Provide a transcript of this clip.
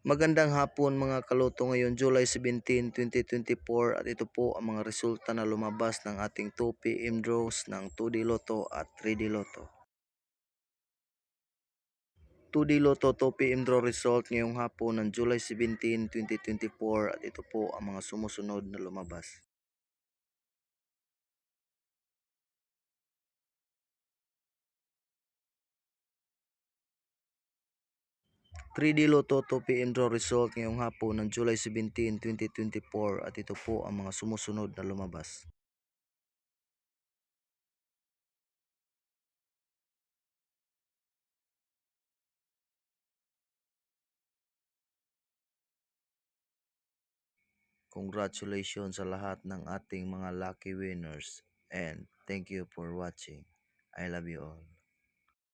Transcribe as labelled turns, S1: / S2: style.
S1: Magandang hapon mga kaluto, ngayon July 17, 2024 at ito po ang mga resulta na lumabas ng ating 2 PM draws ng 2D Lotto at 3D Lotto. 2D Lotto 2 PM draw result ngayong hapon ng July 17, 2024 at ito po ang mga sumusunod na lumabas. 3D Lotto 2 PM draw result ngayong hapon ng July 17, 2024 at ito po ang mga sumusunod na lumabas. 'Congratulations sa lahat ng ating mga lucky winners and thank you for watching. I love you all.